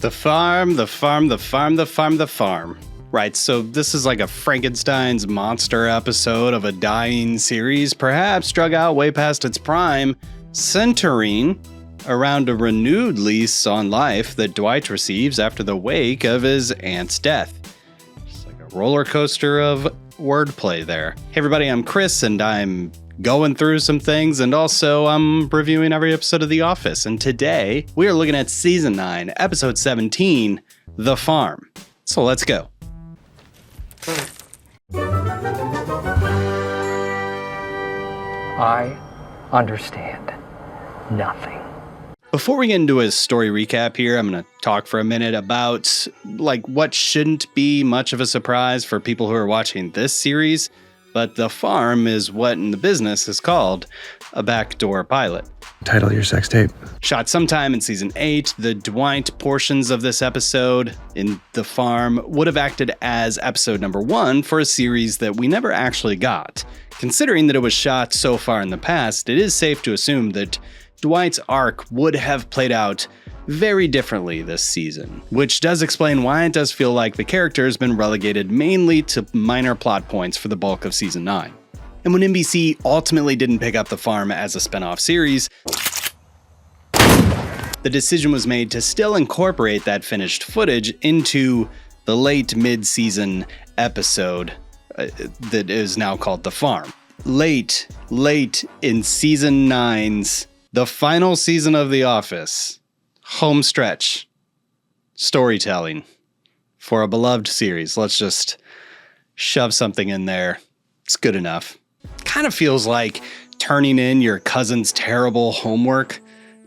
The farm, the farm, the farm, the farm, the farm. Right, so this is like a Frankenstein's monster episode of a dying series, perhaps drug out way past its prime, centering around a renewed lease on life that Dwight receives after the wake of his aunt's death. It's like a roller coaster of wordplay there. Hey everybody, I'm Chris, and I'm going through some things, and also I'm reviewing every episode of The Office, and today we are looking at Season 9, Episode 17, The Farm. So let's go. I understand nothing. Before we get into a story recap here, I'm going to talk for a minute about what shouldn't be much of a surprise for people who are watching this series, but The Farm is what in the business is called a backdoor pilot. Title your sex tape. Shot sometime in Season 8, the Dwight portions of this episode in The Farm would have acted as episode number 1 for a series that we never actually got. Considering that it was shot so far in the past, it is safe to assume that Dwight's arc would have played out very differently this season, which does explain why it does feel like the character has been relegated mainly to minor plot points for the bulk of Season 9. And when NBC ultimately didn't pick up The Farm as a spinoff series, the decision was made to still incorporate that finished footage into the late mid-season episode that is now called The Farm. Late in Season 9's the final season of The Office, home stretch, storytelling for a beloved series. Let's just shove something in there. It's good enough. Kind of feels like turning in your cousin's terrible homework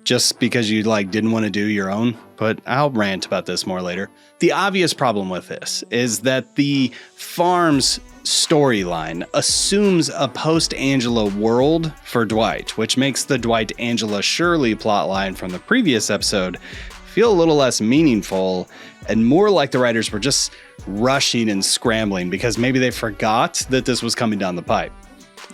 just because you didn't want to do your own, but I'll rant about this more later. The obvious problem with this is that the Farm's storyline assumes a post-Angela world for Dwight, which makes the Dwight-Angela Shirley plotline from the previous episode feel a little less meaningful and more like the writers were just rushing and scrambling because maybe they forgot that this was coming down the pipe.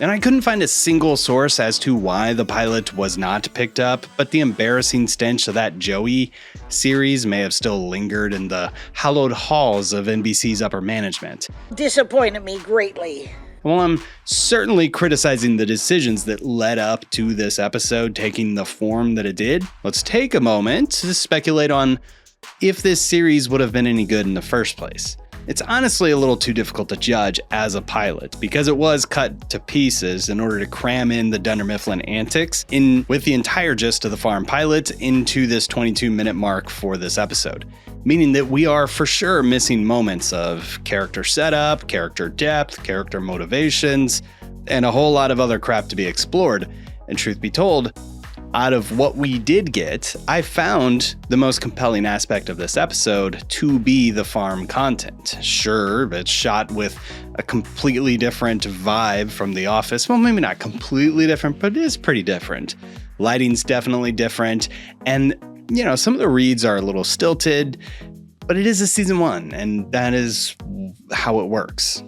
And I couldn't find a single source as to why the pilot was not picked up, but the embarrassing stench of that Joey series may have still lingered in the hallowed halls of NBC's upper management. Disappointed me greatly. While I'm certainly criticizing the decisions that led up to this episode taking the form that it did, let's take a moment to speculate on if this series would have been any good in the first place. It's honestly a little too difficult to judge as a pilot because it was cut to pieces in order to cram in the Dunder Mifflin antics with the entire gist of the Farm pilot into this 22-minute mark for this episode, meaning that we are for sure missing moments of character setup, character depth, character motivations, and a whole lot of other crap to be explored. And truth be told, out of what we did get, I found the most compelling aspect of this episode to be the Farm content. Sure, it's shot with a completely different vibe from The Office. Well, maybe not completely different, but it is pretty different. Lighting's definitely different, and some of the reads are a little stilted, but it is a season 1, and that is how it works.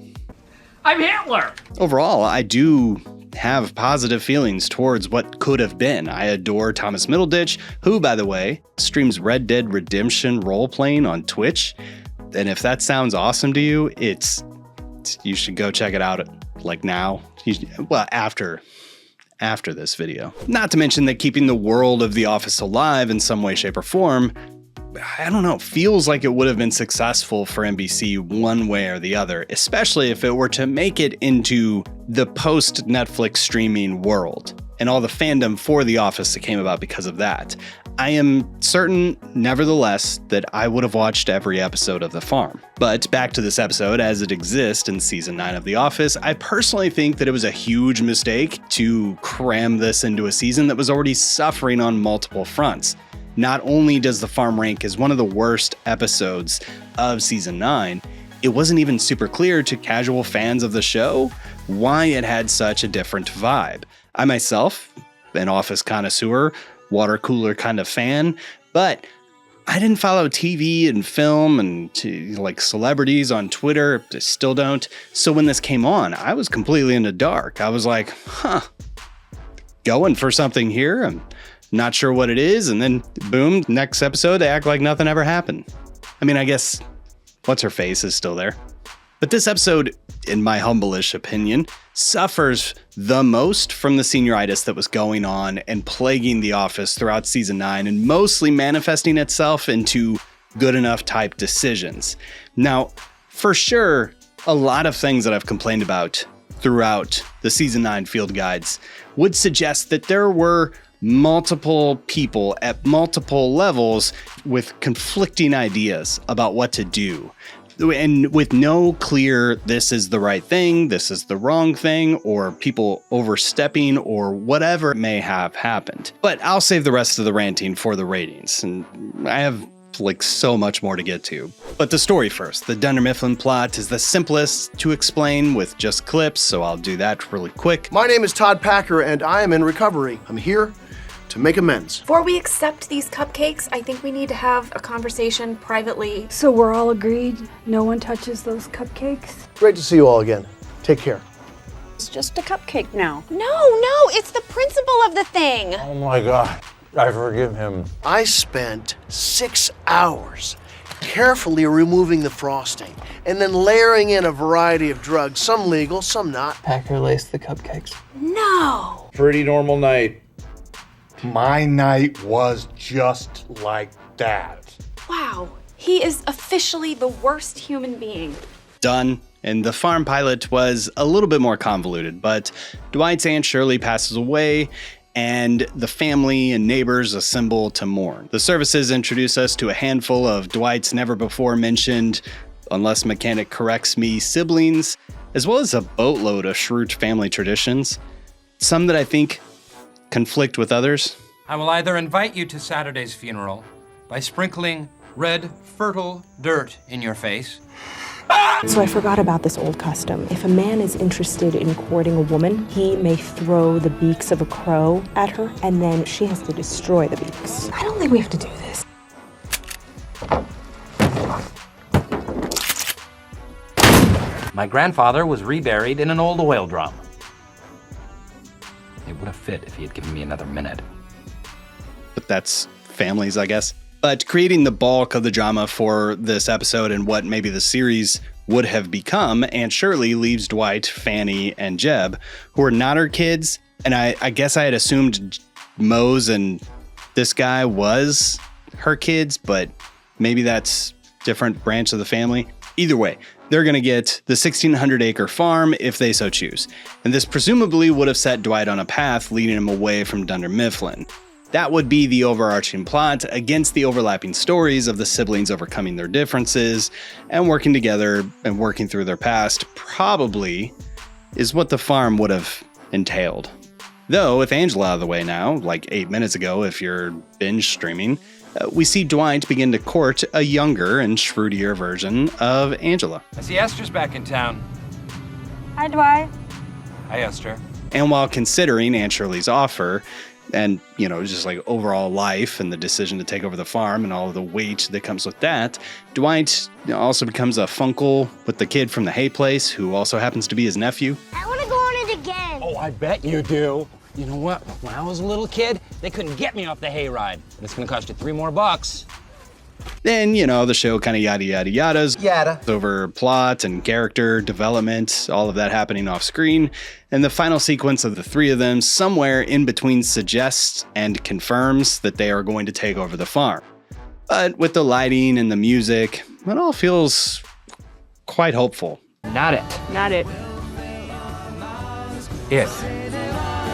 I'm Hitler! Overall, I do have positive feelings towards what could have been. I adore Thomas Middleditch, who, by the way, streams Red Dead Redemption role-playing on Twitch. And if that sounds awesome to you, you should go check it out now. Well, after this video. Not to mention that keeping the world of The Office alive in some way, shape, or form, I don't know, feels like it would have been successful for NBC one way or the other, especially if it were to make it into the post-Netflix streaming world and all the fandom for The Office that came about because of that. I am certain, nevertheless, that I would have watched every episode of The Farm. But back to this episode as it exists in Season 9 of The Office, I personally think that it was a huge mistake to cram this into a season that was already suffering on multiple fronts. Not only does The Farm rank as one of the worst episodes of Season 9, it wasn't even super clear to casual fans of the show why it had such a different vibe. I myself, an Office connoisseur, water cooler kind of fan, but I didn't follow TV and film and celebrities on Twitter. I still don't. So when this came on, I was completely in the dark. I was like, going for something here. I'm not sure what it is, and then boom, next episode, they act like nothing ever happened. I mean, I guess what's-her-face is still there. But this episode, in my humble-ish opinion, suffers the most from the senioritis that was going on and plaguing the office throughout season 9 and mostly manifesting itself into good enough type decisions. Now, for sure, a lot of things that I've complained about throughout the season 9 field guides would suggest that there were multiple people at multiple levels with conflicting ideas about what to do. And with no clear, this is the right thing, this is the wrong thing, or people overstepping, or whatever may have happened. But I'll save the rest of the ranting for the ratings, and I have like so much more to get to. But the story first. The Dunder Mifflin plot is the simplest to explain with just clips, so I'll do that really quick. My name is Todd Packer, and I am in recovery. I'm here to make amends. Before we accept these cupcakes, I think we need to have a conversation privately. So we're all agreed no one touches those cupcakes? Great to see you all again. Take care. It's just a cupcake now. No, it's the principle of the thing. Oh my God, I forgive him. I spent 6 hours carefully removing the frosting and then layering in a variety of drugs, some legal, some not. Packer laced the cupcakes. No! Pretty normal night. My night was just like that. Wow, he is officially the worst human being. Done. And the farm pilot was a little bit more convoluted, but Dwight's Aunt Shirley passes away, and the family and neighbors assemble to mourn. The services introduce us to a handful of Dwight's never-before-mentioned, unless mechanic corrects me, siblings, as well as a boatload of Schrute family traditions, some that I think conflict with others. I will either invite you to Saturday's funeral by sprinkling red, fertile dirt in your face. So I forgot about this old custom. If a man is interested in courting a woman, he may throw the beaks of a crow at her, and then she has to destroy the beaks. I don't think we have to do this. My grandfather was reburied in an old oil drum. It would have fit if he had given me another minute. But that's families, I guess. But creating the bulk of the drama for this episode and what maybe the series would have become, Aunt Shirley leaves Dwight, Fanny, and Jeb, who are not her kids. And I guess I had assumed Mose and this guy was her kids, but maybe that's different branch of the family. Either way, they're going to get the 1,600-acre farm if they so choose. And this presumably would have set Dwight on a path leading him away from Dunder Mifflin. That would be the overarching plot against the overlapping stories of the siblings overcoming their differences and working together and working through their past probably is what the farm would have entailed. Though, with Angela out of the way now, like 8 minutes ago if you're binge streaming, we see Dwight begin to court a younger and shrewdier version of Angela. I see Esther's back in town. Hi, Dwight. Hi, Esther. And while considering Aunt Shirley's offer, and, you know, just like overall life and the decision to take over the farm and all of the weight that comes with that, Dwight also becomes a funkle with the kid from the hay place who also happens to be his nephew. I want to go on it again. Oh, I bet you do. You know what? When I was a little kid, they couldn't get me off the hayride. And it's gonna cost you $3 more. Then, you know, the show kind of yada yada yadas. Yada. Over plot and character development, all of that happening off screen. And the final sequence of the three of them somewhere in between suggests and confirms that they are going to take over the farm. But with the lighting and the music, it all feels quite hopeful. Not it. Not it. It.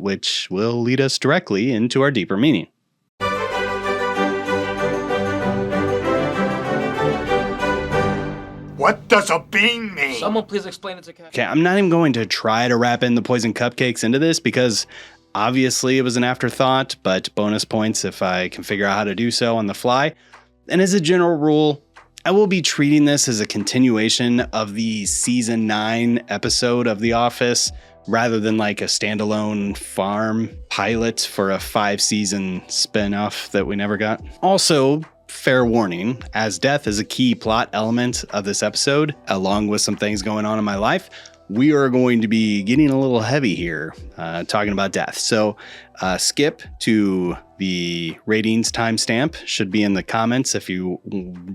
Which will lead us directly into our deeper meaning. What does a bean mean? Someone please explain it to Kat. Okay, I'm not even going to try to wrap in the poison cupcakes into this because obviously it was an afterthought, but bonus points if I can figure out how to do so on the fly. And as a general rule, I will be treating this as a continuation of the season 9 episode of The Office rather than like a standalone farm pilot for a 5-season spinoff that we never got. Also, fair warning, as death is a key plot element of this episode, along with some things going on in my life, we are going to be getting a little heavy here, talking about death. So skip to the ratings timestamp. Should be in the comments if you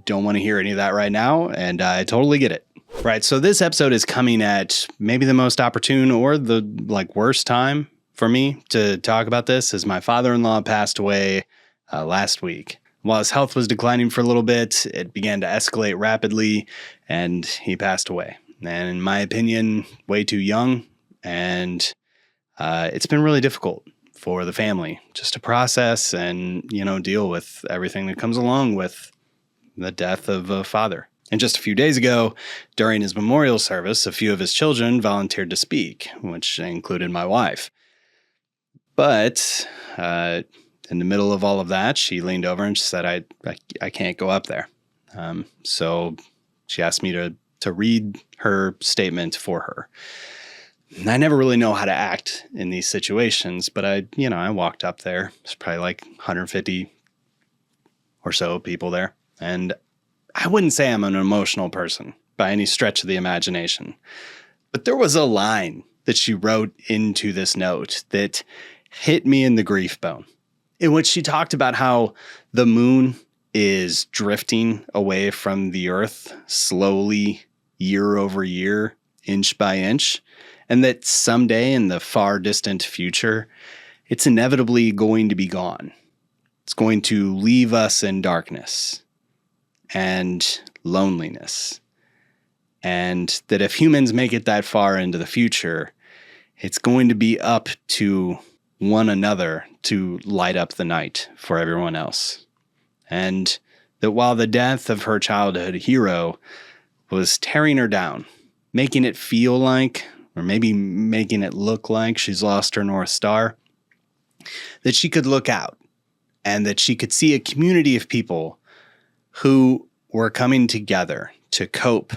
don't want to hear any of that right now, and I totally get it. Right, so this episode is coming at maybe the most opportune or the worst time for me to talk about this, as my father-in-law passed away last week. While his health was declining for a little bit, it began to escalate rapidly, and he passed away. And in my opinion, way too young, and it's been really difficult for the family just to process and, deal with everything that comes along with the death of a father. And just a few days ago, during his memorial service, a few of his children volunteered to speak, which included my wife. But in the middle of all of that, she leaned over and she said, I can't go up there. So she asked me to read her statement for her. And I never really know how to act in these situations, but I walked up there. There's probably 150 or so people there. And I wouldn't say I'm an emotional person by any stretch of the imagination, but there was a line that she wrote into this note that hit me in the grief bone, in which she talked about how the moon is drifting away from the earth slowly, year over year, inch by inch, and that someday in the far distant future, it's inevitably going to be gone. It's going to leave us in darkness and loneliness. And that if humans make it that far into the future, it's going to be up to one another to light up the night for everyone else. And that while the death of her childhood hero was tearing her down, making it feel like, or maybe making it look like she's lost her North Star, that she could look out and that she could see a community of people who were coming together to cope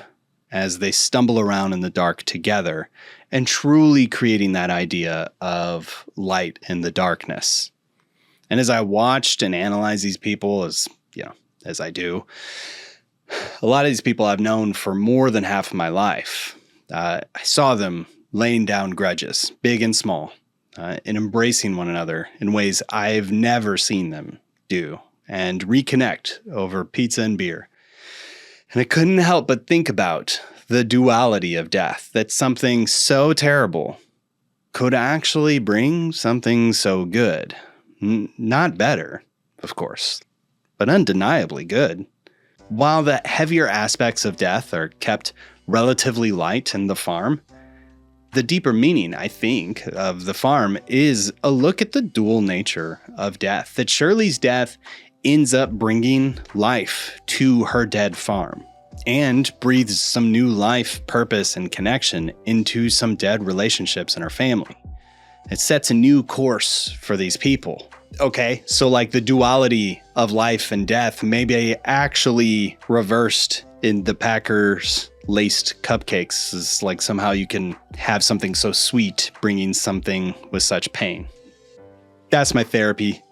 as they stumble around in the dark together and truly creating that idea of light in the darkness. And as I watched and analyzed these people, as I do, a lot of these people I've known for more than half of my life. I saw them laying down grudges, big and small, and embracing one another in ways I've never seen them do, and reconnect over pizza and beer. And I couldn't help but think about the duality of death, that something so terrible could actually bring something so good. Not better, of course, but undeniably good. While the heavier aspects of death are kept relatively light in The Farm, the deeper meaning, I think, of The Farm is a look at the dual nature of death, that Shirley's death ends up bringing life to her dead farm and breathes some new life, purpose, and connection into some dead relationships in her family. It sets a new course for these people. Okay, so the duality of life and death maybe actually reversed in the Packers laced cupcakes is somehow you can have something so sweet bringing something with such pain. That's my therapy.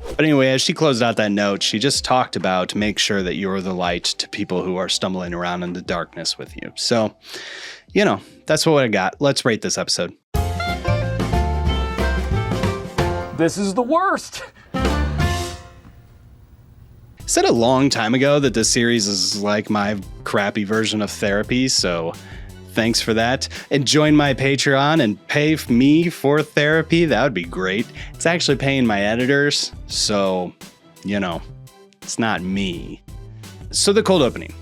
But anyway, as she closed out that note, she just talked about make sure that you're the light to people who are stumbling around in the darkness with you. So, that's what I got. Let's rate this episode. This is the worst. I said a long time ago that this series is like my crappy version of therapy, so thanks for that. And join my Patreon and pay me for therapy. That would be great. It's actually paying my editors, so, it's not me. So the cold opening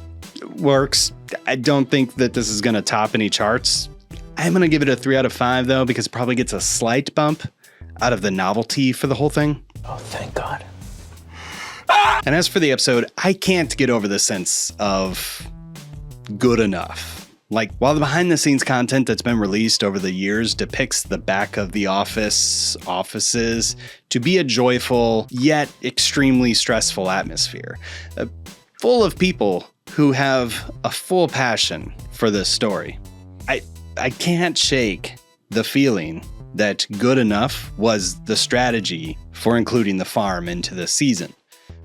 works. I don't think that this is going to top any charts. I'm going to give it a 3 out of 5, though, because it probably gets a slight bump out of the novelty for the whole thing. Oh, thank God. And as for the episode, I can't get over the sense of good enough. While the behind-the-scenes content that's been released over the years depicts the back of the offices to be a joyful, yet extremely stressful atmosphere, full of people who have a full passion for this story. I can't shake the feeling that good enough was the strategy for including The Farm into this season.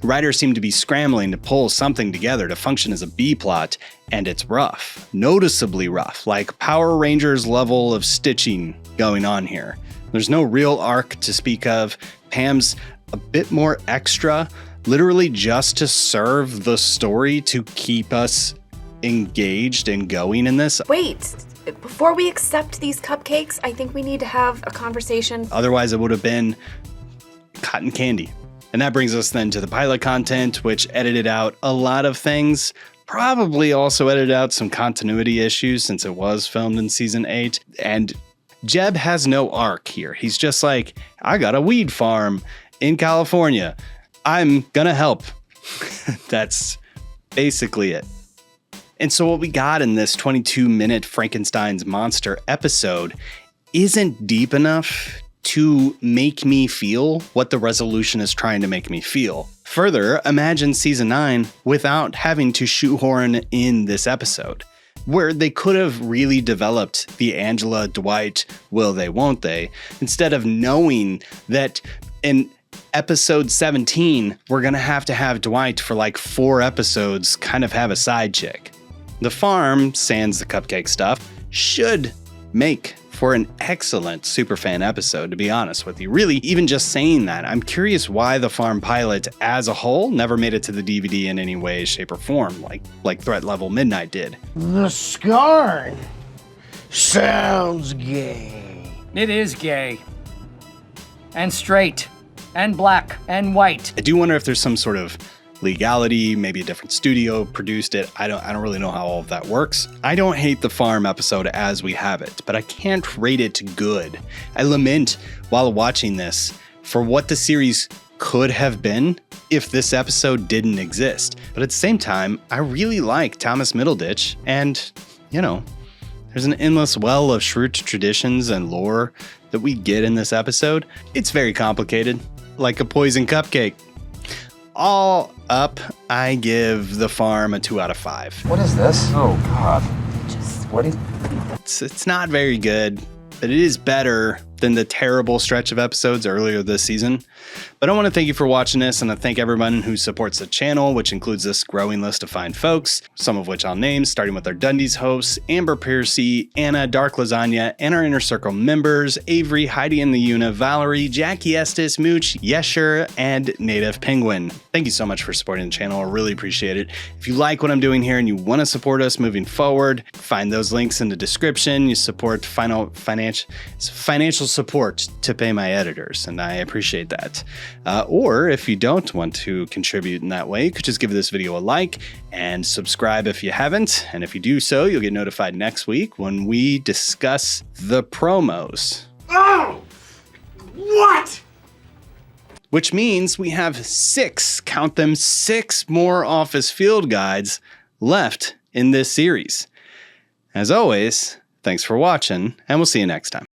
Writers seem to be scrambling to pull something together to function as a B-plot, and it's rough. Noticeably rough, like Power Rangers level of stitching going on here. There's no real arc to speak of. Pam's a bit more extra, literally just to serve the story to keep us engaged and going in this. Wait, before we accept these cupcakes, I think we need to have a conversation. Otherwise, it would have been cotton candy. And that brings us then to the pilot content, which edited out a lot of things. Probably also edited out some continuity issues since it was filmed in season 8. And Jeb has no arc here. He's just like, I got a weed farm in California. I'm gonna help. That's basically it. And so what we got in this 22-minute Frankenstein's Monster episode isn't deep enough to make me feel what the resolution is trying to make me feel. Further, imagine season 9 without having to shoehorn in this episode, where they could have really developed the Angela, Dwight, will they, won't they, instead of knowing that in episode 17, we're gonna have to have Dwight for like 4 episodes kind of have a side chick. The farm, sans the cupcake stuff, should make for an excellent Superfan episode, to be honest with you. Really, even just saying that, I'm curious why the farm pilot as a whole never made it to the DVD in any way, shape, or form, like Threat Level Midnight did. The scarn sounds gay. It is gay. And straight. And black. And white. I do wonder if there's some sort of legality, maybe a different studio produced it. I don't really know how all of that works. I don't hate the farm episode as we have it, but I can't rate it good. I lament while watching this for what the series could have been if this episode didn't exist. But at the same time, I really like Thomas Middleditch, and there's an endless well of Schrute traditions and lore that we get in this episode. It's very complicated, like a poison cupcake. All up, I give The Farm a 2 out of 5. What is this? Oh, God. It's not very good, but it is better than the terrible stretch of episodes earlier this season. But I want to thank you for watching this, and I thank everyone who supports the channel, which includes this growing list of fine folks, some of which I'll name, starting with our Dundee's hosts, Amber Piercy, Anna, Dark Lasagna, and our Inner Circle members, Avery, Heidi and the Una, Valerie, Jackie Estes, Mooch, Yesher, and Native Penguin. Thank you so much for supporting the channel. I really appreciate it. If you like what I'm doing here and you want to support us moving forward, find those links in the description. You support financial support to pay my editors, and I appreciate that. Or if you don't want to contribute in that way, you could just give this video a like and subscribe if you haven't. And if you do so, you'll get notified next week when we discuss the promos. Oh! What? Which means we have 6, count them, 6 more Office Field Guides left in this series. As always, thanks for watching, and we'll see you next time.